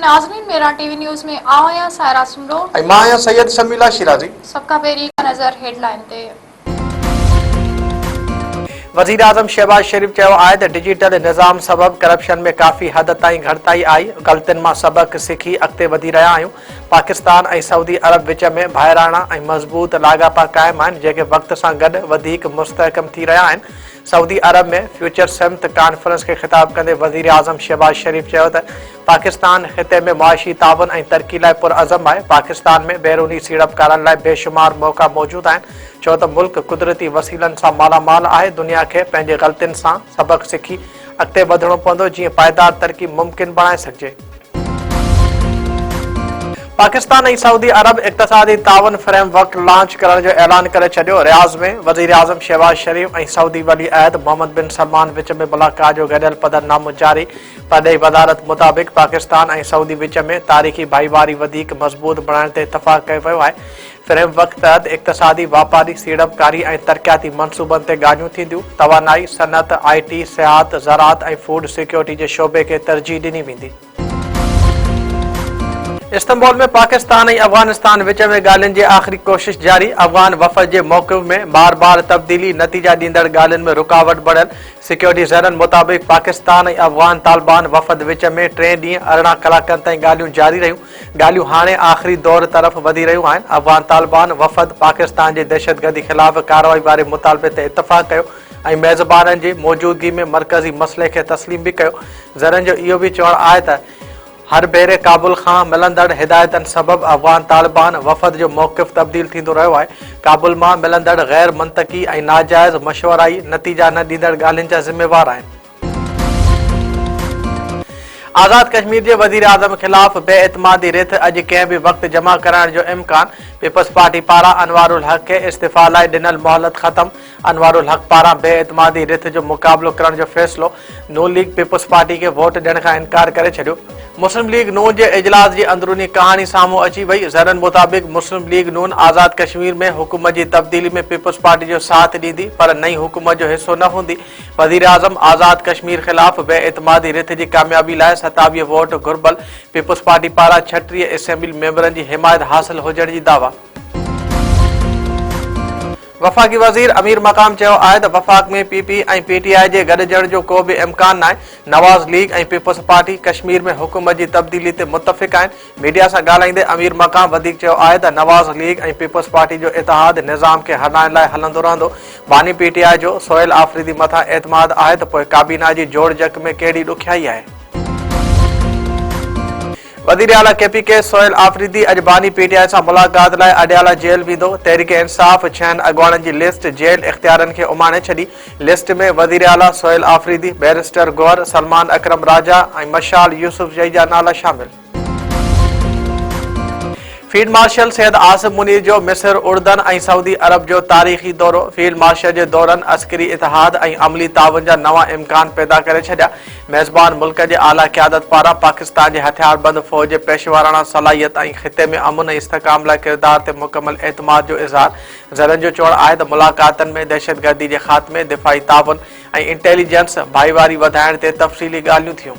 नाज़रीन, मेरा TV news में आया सायरा सुमरो ऐं मां आहियां सैयद शमीला शिराजी। सबका पहिरीं नज़र हेडलाइन ते। वज़ीर आज़म शहबाज शरीफ चयो आहे त डिजिटल निज़ाम सबब करप्शन में काफ़ी हद ताईं घटिताई आई। ग़लतियुनि मां सबक सिखी अॻिते वधी रहिया आहियूं। पाकिस्तान ऐं सऊदी अरब विच में भाइराणा ऐं मज़बूत लाॻापा क़ाइमु आहिनि, जेके वक़्त सां गॾु वधीक मुस्तहकम थी रहिया आहिनि। सऊदी अरब में फ्यूचर समिट कॉन्फ्रेंस खे ख़िताब कंदे वज़ीर आज़म शहबाज शरीफ चयो त पाकिस्तान ख़िते में मुआशी ताउन ऐं तरक़ी लाइ पुरअज़म आहे। पाकिस्तान में बैरूनी सीड़पकारनि लाइ बेशुमार मौक़ा मौजूदु आहिनि, छो त मुल्क कुदरती वसीलनि सां मालामाल आहे। दुनिया खे पंहिंजे ग़लतियुनि सां सबक सिखी अॻिते वधणो पवंदो, जीअं पाइदार तरक़ी मुमकिन बणाए सघिजे। पाकिस्तान ऐं सऊदी अरब इक़्तिसादी ताउन फ्रेमवर्क लॉन्च करण जो ऐलान करे छॾियो। रियाज़ में वज़ीर आज़म शहबाज शरीफ ऐं सऊदी वली अहद मोहम्मद बिन सलमान विच में मुलाक़ात जो गॾियल पधरनामो जारी। परॾेही वज़ारत मुताबिक़ पाकिस्तान ऐं सऊदी विच में तारीख़ी भाईवारी वधीक मज़बूत बणाइण ते इतफ़ाक़ कयो वियो आहे। फ्रेमवर्क तहत इक़्तिसादी, वापारी, सीड़पकारी ऐं तरक़ियाती मनसूबनि ते ॻाल्हियूं थींदियूं। तवानाई, सनअत, IT, सियाहत, ज़राअत ऐं फूड सिक्योरिटी जे शोबे खे तरजीह ॾिनी वेंदी। इस्तांबुल में पाकिस्तान ऐं अफ़गानिस्तान विच में ॻाल्हियुनि जी आख़िरी कोशिश जारी। अफ़गान वफ़द जे मौक़िफ़ में बार बार तब्दीली, नतीजा ॾींदड़ ॻाल्हियुनि में रुकावट बढ़ियल। सिक्योरिटी ज़रनि मुताबिक़ पाकिस्तान ऐं अफ़गान तालिबान वफ़द विच में 3 ॾींहं 18 कलाकनि ताईं ॻाल्हियूं जारी रहियूं। ॻाल्हियूं हाणे आख़िरी दौर तरफ़ वधी रहियूं आहिनि। अफ़गान तालिबान वफ़द पाकिस्तान जे दहशतगर्दी ख़िलाफ़ कार्रवाई वारे मुतालबे ते इतफ़ाक़ कयो ऐं मेज़बाननि जी मौजूदगी में मरकज़ी मसइले खे तस्लीम बि कयो। ज़रनि जो इहो बि चवणु आहे त हर भेरे काबुल खां मिलंदड़ हिदायतनि सबबि अफ़गान तालिबान वफ़द जो मौक़िफ़ तब्दील थींदो रहियो आहे। काबुल मां मिलंदड़ गैर मंतकी ऐं नाजाइज़ मशवराई नतीजा न ॾींदड़ ॻाल्हियुनि जा ज़िम्मेवार आहिनि। आज़ाद कश्मीर जे वज़ीर आज़म ख़िलाफ़ बेएतमादी रिथ अॼु कंहिं बि वक़्तु जमा कराइण जो इम्कान। पीपल्स पार्टी पारां अनवारुल हक़ खे इस्तीफ़ा लाइ ॾिनल मोहलत ख़तमु। अनवारुल हक़ पारां बेएतमादी रिथ जो मुक़ाबिलो करण जो फ़ैसिलो। नून लीग पीपल्स पार्टी खे वोट ॾियण खां इनकार करे छॾियो। मुस्लिम लीग नून जे इजलास जी अंदरूनी कहाणी साम्हूं अची वई। ज़रनि मुताबिक़ मुस्लिम लीग नून आज़ाद कश्मीर में हुकूमत जी तब्दीली में पीपल्स पार्टी जो साथ ॾींदी, पर नई हुकूमत जो हिसो न हूंदी। वज़ीर आज़म आज़ाद कश्मीर ख़िलाफ़ बेएतमादी रिथ जी कामयाबी लाइ 27 वोट घुर्बल। पीपल्स पार्टी पारां 36 असेंबली मेंबरनि जी हिमायत हासिल हुजण जी दावा। वफ़ाक़ी वज़ीर अमीर मक़ाम चयो आहे त वफ़ाक़ में PP ऐं PTI जे गॾिजण जो को बि इम्कान नाहे। नवाज़ लीग ऐं पीपल्स पार्टी कश्मीर में हुकूमत जी तब्दीली ते मुतफ़िक़ आहिनि। मीडिया सां ॻाल्हाईंदे अमीर मक़ाम वधीक चयो आहे त नवाज़ लीग ऐं पीपल्स पार्टी जो इतिहाद निज़ाम खे हलाइण लाइ हलंदो रहंदो। बानी PTI जो सोहेल आफ़रीदी मथां एतमाद आहे त पोइ काबीना जी जोड़ जक में कहिड़ी ॾुखियाई आहे। वज़ीर आला KPK सोहेल आफ़रीदी अॼु बानी PTI सां मुलाक़ात लाइ अडियाला जेल वेंदो। तहरीक इंसाफ़ 6 अॻवाननि जी लिस्ट जेल इख़्तियारनि खे उमाणे छॾी। लिस्ट में वज़ीर आला सोहेल आफ़रीदी, बैरिस्टर गौहर, सलमान अकरम राजा ऐं मशाल यूसुफजई जा नाला शामिल। फील्ड मार्शल सैयद आसिम मुनीर जो मिस्र, उर्दन ऐं सऊदी अरब जो तारीख़ी दौरो। फील्ड मार्शल जे दौरनि अस्करी इतिहाद ऐं अमली ताउन जा नवां इम्कान पैदा करे छॾिया। मेज़बान मुल्क जे आला क़यादत पारां पाकिस्तान जे हथियारबंद फ़ौज जे पेशवाराना सलाहियत ऐं ख़िते में अमन ऐं इस्तेहकाम लाइ किरदार ते मुकमल एतमाद जो इज़हार। ज़रनि जो चवणु आहे त मुलाक़ातनि में दहशतगर्दी जे ख़ात्मे, दिफ़ाई ताउन ऐं इंटेलिजेंस भाईवारी वधाइण ते तफ़सीली ॻाल्हियूं थियूं।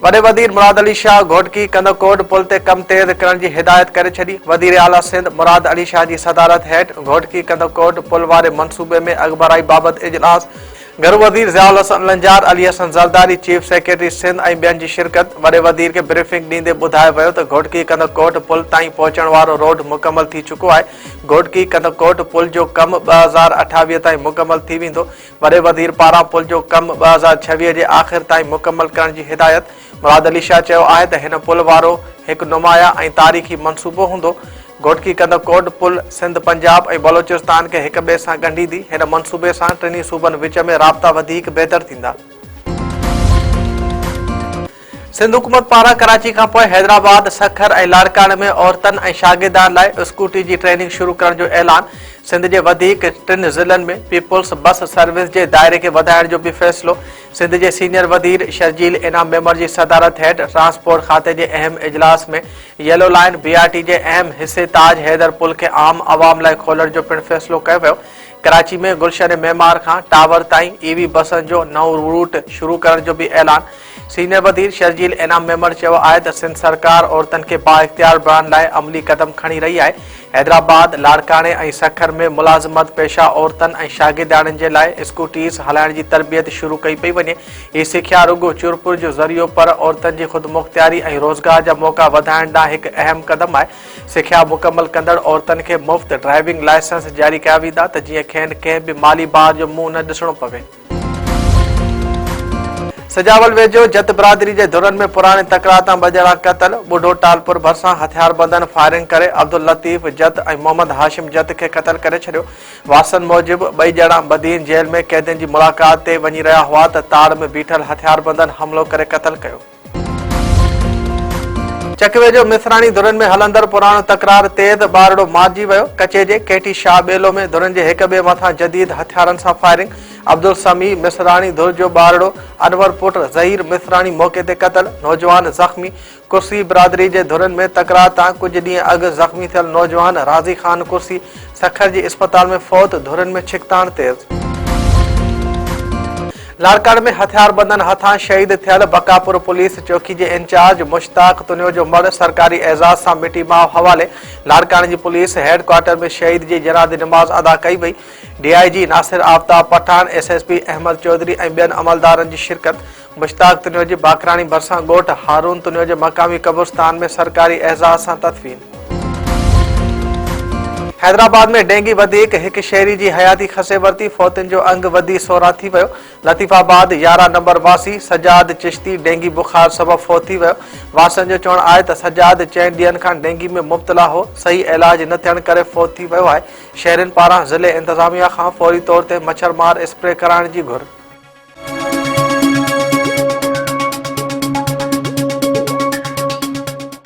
वॾे वज़ीर मुराद अली शाह घोटकी कंदकोट पुल ते कम तेज़ करण जी हिदायत करे छॾी। वज़ीर आला सिंध मुराद अली शाह जी सदारत हेठि घोटकी कंदकोट पुल वारे मनसूबे में अॻुभराई बाबति इजलास। घर वज़ीर ज़ियाउल हसन लंजार, अली हसन ज़रदारी, चीफ सेक्रेटरी सिंध ऐं ॿियनि जी शिरकत। वॾे वज़ीर खे ब्रीफिंग ॾींदे ॿुधायो वियो त घोटकी कंदकोट पुल ताईं पहुचण वारो रोड मुकमल थी चुको आहे। घोटकी कंदकोट पुल जो कमु 2028 ताईं मुकमल थी वेंदो। वॾे वज़ीर पारां पुल जो कमु 2026 जे आख़िर ताईं मुकमल करण जी हिदायत। मुराद अली शाह चयो आहे त हिन पुल वारो हिकु नुमाया ऐं तारीख़ी मनसूबो हूंदो। घोटकी कंदकोट पुल सिंध, पंजाब ऐं बलोचिस्तान खे हिक ॿिए सां ॻंढींदी। हिन मनसूबे सां टिनी सूबनि विच में राब्ता वधीक बहितर थींदा। सिंध हुकूमत पारां कराची खां पोइ हैदराबाद, सखर ऐं लाड़काने में औरतनि ऐं शागिर्दनि लाइ स्कूटी जी ट्रेनिंग शुरू करण जो ऐलान। सिंध जे वधीक 3 ज़िलनि में पीपुल्स बस सर्विस जे दायरे खे वधाइण जो बि फ़ैसिलो। सिंध जे सीनियर वज़ीर शर्जील इनाम मेमर जी सदारत हेठि ट्रांसपोर्ट खाते जे अहम इजलास में येलो लाइन BRT जे अहम हिसे ताज हैदर पुल खे आम आवाम लाइ खोलण जो पिणु फ़ैसिलो कयो वियो। कराची में गुलशन मेमार खां टावर ताईं EV बसनि जो नओं रूट शुरू करण जो बि ऐलान। सीनियर वज़ीर शर्जील इनाम मेमर चयो आहे त सिंध सरकार औरतन खे बाइख्तियार बणाइण लाइ अमली कदम खणी रही आहे। हैदराबाद, लाड़काणे ऐं सखर में मुलाज़मत पेशा औरतन ऐं शागिर्दाणनि जे लाइ स्कूटीज़ हलाइण जी तरबियत शुरू कई पई वञे। हीअ सिख्या रुगो चुरपुर जो ज़रियो पर औरतन जी ख़ुदमुख़्तियारी ऐं रोज़गार जा मौक़ा वधाइण ॾांहुं हिकु अहम क़दम आहे। सिख्या मुकमल कंदड़ औरतन खे मुफ़्त ड्राइविंग लाइसेंस जारी कया वेंदा त जीअं खेनि कंहिं बि माली बार जो मुंहुं न ॾिसणो पवे। सजावल वेझो जत बिरादरी जे धुरनि में पुराणे तकरार तां ॿ ॼणा क़तल। ॿुढो टालपुर भरिसां हथियारबंदनि फायरिंग करे अब्दुल लतीफ़ जत ऐं मोहम्मद हाशिम जत खे क़तल करे छॾियो। वासन मूजिबि ॿई ॼणा बदीन जेल में कैदियुनि जी मुलाक़ात ते वञी रहिया हुआ त ताड़ में बीठल हथियारबंदनि हमलो करे क़तल कयो। चक वेझो मिसराणी धुरनि में हलंदड़ पुराणो तकरार तेज़ बारड़ो मारिजी वियो। कचे जे केटी शाह ॿेलो में धुरनि जे हिक ॿिए मथां जदीद हथियारनि सां फायरिंग। अब्दुल समी मिसराणी धुर जो बारड़ो अनवर पुट ज़हीर मिसराणी मौक़े ते क़तल, नौजवान ज़ख़्मी। कुर्सी बिरादरी जे धुरनि में तकरार तां कुझु ॾींहं अॻु ज़ख़्मी थियल नौजवान राज़ी ख़ान कुर्सी सखर जी अस्पताल में फौत। धुरनि में छिकताण तेज़। लाड़काणे में हथियारबंदनि हथां शहीद थियल बकापुर पुलिस चौकी जे इंचार्ज मुश्ताक तुनियो जो मर्द सरकारी एज़ाज़ सां मिटी माउ हवाले। लाड़काणे जी पुलिस हेडक्वार्टर में शहीद जी जनाज़े नमाज़ अदा कई वई। DIG नासिर आफ्ताब पठान, SSP अहमद चौधरी ऐं ॿियनि अमलदारनि जी शिरकत। मुश्ताक तुनियो जी बाकराणी भरिसां ॻोठ हारून तुनियो जे मक़ामी कब्रिस्तान में सरकारी एज़ाज़ सां तदफ़ीन। हैदराबाद में डेंगी वधीक, हिकु शहरी जी हयाती खसे वरिती। फौतुनि जो अंग वधी सोरा थी वियो। लतीफ़ाबाद 11 नंबर वासी सजाद चिश्ती डेंगी बुखार सबबि फौत थी वियो। वासन जो चवणु आहे त सजाद 4 ॾींहंनि खां डेंगी में मुब्तला हो। सही इलाज न थियण करे फौत थी वियो आहे। शहरनि पारां ज़िले इंतिज़ामिया खां फौरी तौर ते मच्छरमार स्प्रे कराइण जी घुर।